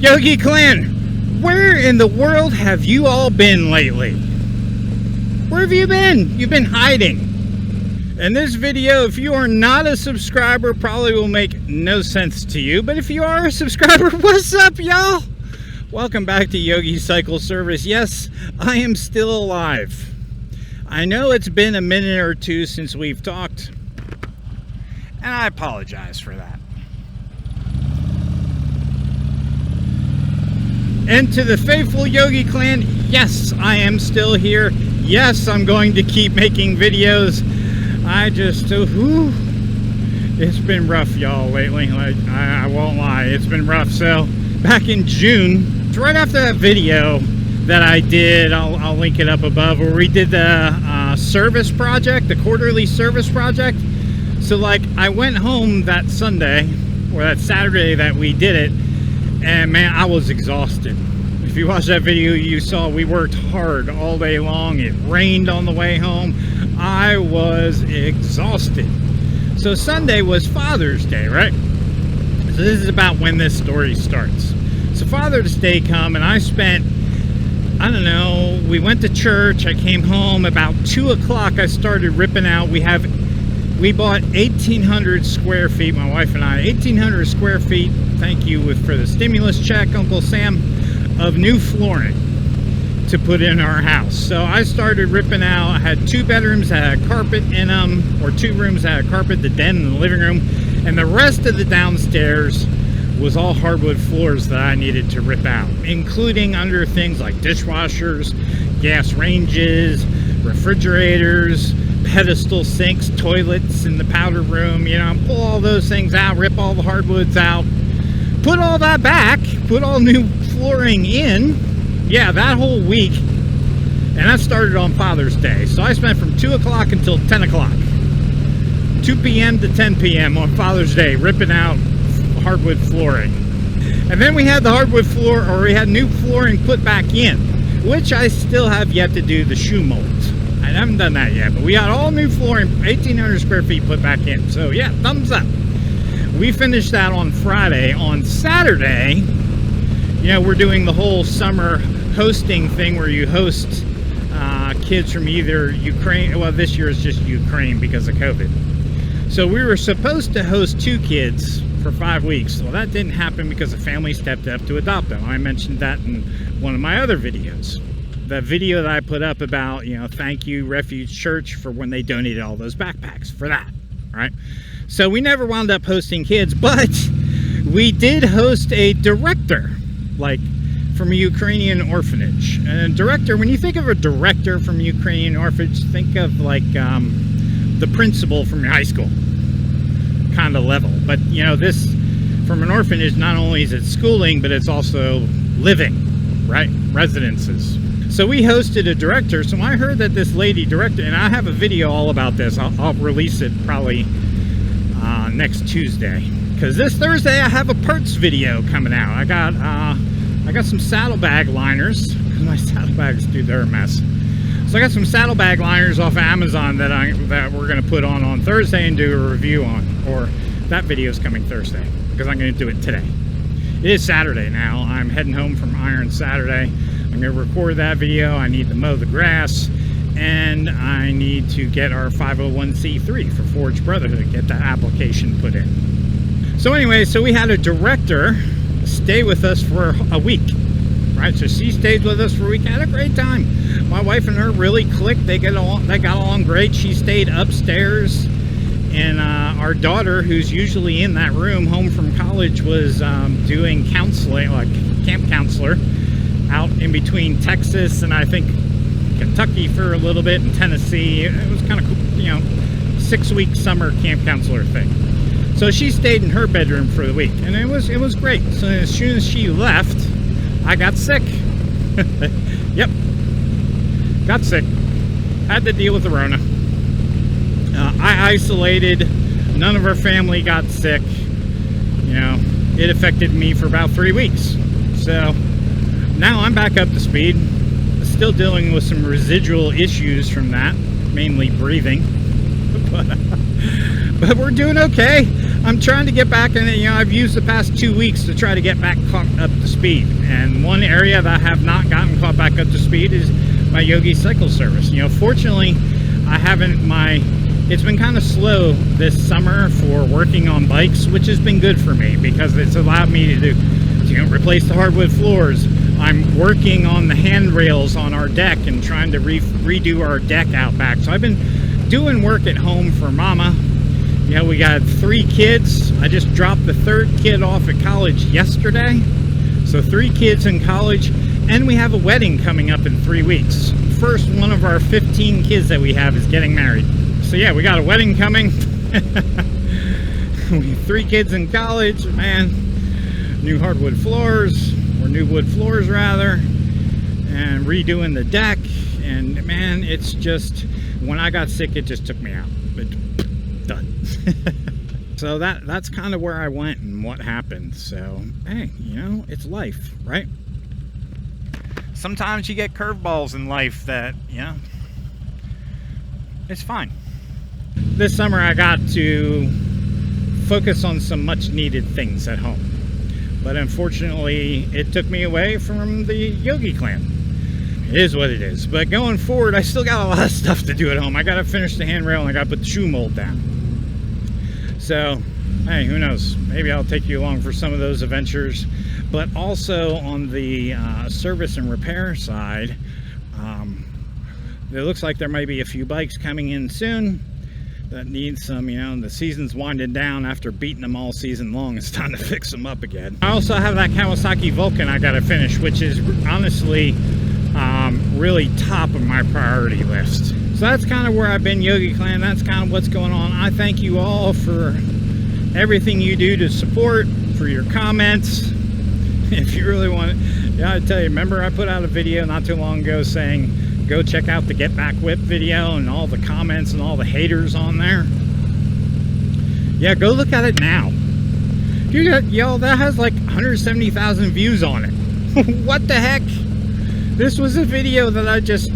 Yogi Clan, where in the world have you all been lately? Where have you been? You've been hiding. And this video, if you are not a subscriber, probably will make no sense to you. But if you are a subscriber, what's up, y'all? Welcome back to Yogi Cycle Service. Yes, I am still alive. I know it's been a minute or two since we've talked, and I apologize for that. And to the faithful Yogi Clan, yes, I am still here. Yes, I'm going to keep making videos. It's been rough, y'all, lately. Like, I won't lie, it's been rough. So, back in June, right after that video that I did, I'll link it up above, where we did the service project, the quarterly service project. So, like, I went home that Sunday, or that Saturday that we did it, and man, I was exhausted. If you watched that video, you saw we worked hard all day long. It rained on the way home. I was exhausted. So Sunday was Father's Day, right? So this is about when this story starts. So Father's Day come, and I spent, I don't know, we went to church. I came home about 2 o'clock. I started ripping out. We bought 1,800 square feet, my wife and I, 1,800 square feet, thank you for the stimulus check, Uncle Sam, of new flooring to put in our house. So I started ripping out. I had 2 bedrooms that had carpet in them, or 2 rooms that had carpet, the den and the living room, and the rest of the downstairs was all hardwood floors that I needed to rip out, including under things like dishwashers, gas ranges, refrigerators, pedestal sinks, toilets in the powder room, you know, pull all those things out, rip all the hardwoods out, put all that back, put all new flooring in. Yeah, that whole week. And that started on Father's Day. So I spent from 2 o'clock until 10 o'clock. 2 p.m. to 10 p.m. on Father's Day, ripping out hardwood flooring. And then we had the hardwood floor, or we had new flooring put back in, which I still have yet to do the shoe molds. I haven't done that yet, but we got all new flooring, 1,800 square feet put back in. So yeah, thumbs up. We finished that on Friday. On Saturday, you know, we're doing the whole summer hosting thing where you host kids from either Ukraine, well, this year is just Ukraine because of COVID. So we were supposed to host 2 kids for 5 weeks. Well, that didn't happen because the family stepped up to adopt them. I mentioned that in one of my other videos. The video that I put up about, you know, thank you Refuge Church for when they donated all those backpacks for that, right? So we never wound up hosting kids, but we did host a director, like from a Ukrainian orphanage. And a director, when you think of a director from a Ukrainian orphanage, think of like the principal from your high school kind of level. But you know, this from an orphanage, not only is it schooling, but it's also living, right? Residences. So we hosted a director. So I heard that this lady director, and I have a video all about this. I'll release it probably next Tuesday, because this Thursday I have a parts video coming out. I got some saddlebag liners, because my saddlebags, dude, they're a mess. So I got some saddlebag liners off of Amazon that we're going to put on Thursday and do a review on, or that video is coming Thursday, because I'm going to do it today. It is Saturday now. I'm heading home from Iron Saturday. I'm going to record that video. I need to mow the grass, and I need to get our 501c3 for Forge Brotherhood, get that application put in. So anyway, so we had a director stay with us for a week, right? So she stayed with us for a week. Had a great time. My wife and her really clicked. They got along great. She stayed upstairs, and our daughter, who's usually in that room home from college, was doing counseling, like camp counselor, out in between Texas and I think Kentucky for a little bit, and Tennessee. It was kind of cool, you know, 6-week summer camp counselor thing. So she stayed in her bedroom for the week, and it was great. So as soon as she left, I got sick. Yep, got sick. Had to deal with the Rona. I isolated. None of our family got sick. You know, it affected me for about 3 weeks. So now I'm back up to speed. Still dealing with some residual issues from that, mainly breathing. But we're doing okay. I'm trying to get back, and I've used the past 2 weeks to try to get back caught up to speed. And one area that I have not gotten caught back up to speed is my Yogi cycle service. Fortunately, I haven't. It's been kind of slow this summer for working on bikes, which has been good for me because it's allowed me to replace the hardwood floors. I'm working on the handrails on our deck and trying to redo our deck out back. So I've been doing work at home for Mama. We got 3 kids. I just dropped the 3rd kid off at college yesterday. So 3 kids in college, and we have a wedding coming up in 3 weeks. First one of our 15 kids that we have is getting married. So yeah, we got a wedding coming. 3 kids in college, man. New hardwood floors, or new wood floors rather, and redoing the deck. And man, it's just, when I got sick, it just took me out. But done. So that's kind of where I went and what happened. So hey, it's life, right? Sometimes you get curveballs in life that it's fine. This summer I got to focus on some much needed things at home, but unfortunately it took me away from the Yogi clan. It is what it is. But going forward, I still got a lot of stuff to do at home. I got to finish the handrail, and I got to put the shoe mold down. So, hey, who knows? Maybe I'll take you along for some of those adventures. But also on the service and repair side, it looks like there might be a few bikes coming in soon that need some, the season's winding down after beating them all season long. It's time to fix them up again. I also have that Kawasaki Vulcan I got to finish, which is honestly really top of my priority list. So that's kind of where I've been, Yogi Clan. That's kind of what's going on. I thank you all for everything you do to support, for your comments. If you really want it, I tell you, remember I put out a video not too long ago saying go check out the Get Back Whip video and all the comments and all the haters on there. Yeah, go look at it now. Dude, y'all, that has like 170,000 views on it. What the heck? This was a video that I just,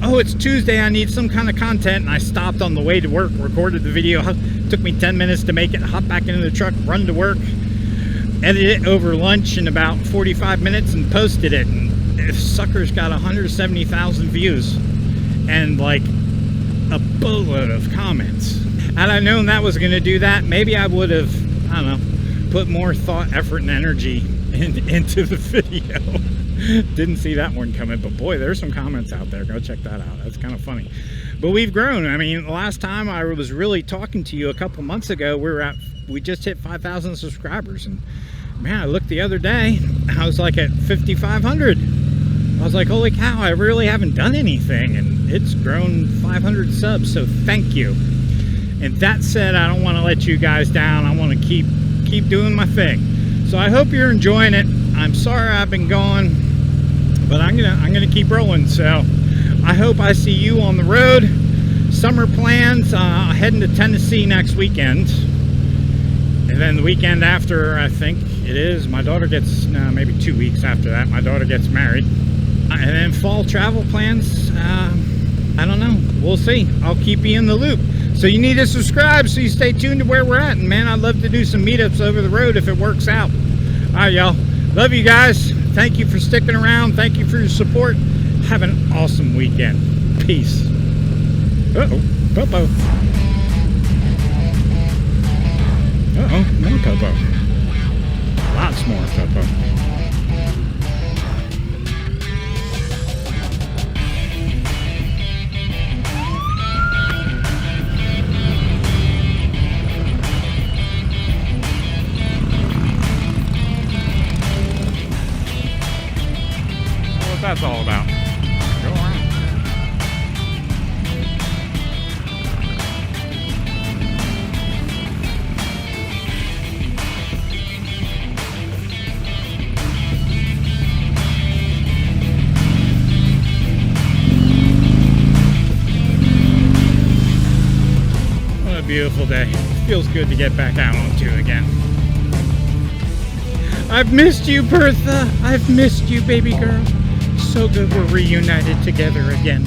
oh, it's Tuesday, I need some kind of content, and I stopped on the way to work, recorded the video. It took me 10 minutes to make it, hop back into the truck, run to work, edit it over lunch in about 45 minutes, and posted it. And this sucker's got 170,000 views and like a boatload of comments. Had I known that was going to do that, maybe I would have, I don't know, put more thought, effort, and energy into the video. Didn't see that one coming, but boy, there's some comments out there. Go check that out. That's kind of funny. But we've grown. I mean, the last time I was really talking to you a couple months ago, we just hit 5,000 subscribers, and man, I looked the other day, I was like at 5,500. I was like, holy cow, I really haven't done anything, and it's grown 500 subs, so thank you. And that said, I don't want to let you guys down. I want to keep doing my thing. So I hope you're enjoying it. I'm sorry I've been gone, but I'm gonna keep rolling. So I hope I see you on the road. Summer plans, heading to Tennessee next weekend, and then the weekend after, I think it is, my daughter gets, maybe 2 weeks after that, my daughter gets married. And then fall travel plans, I don't know, we'll see. I'll keep you in the loop. So you need to subscribe so you stay tuned to where we're at. And man, I'd love to do some meetups over the road if it works out. All right, y'all. Love you guys. Thank you for sticking around. Thank you for your support. Have an awesome weekend. Peace. Uh-oh. Popo. Uh-oh. More Popo. Lots more Popo. That's all about. Go around. What a beautiful day. Feels good to get back out onto it again. I've missed you, Bertha. I've missed you, baby girl. So good we're reunited together again.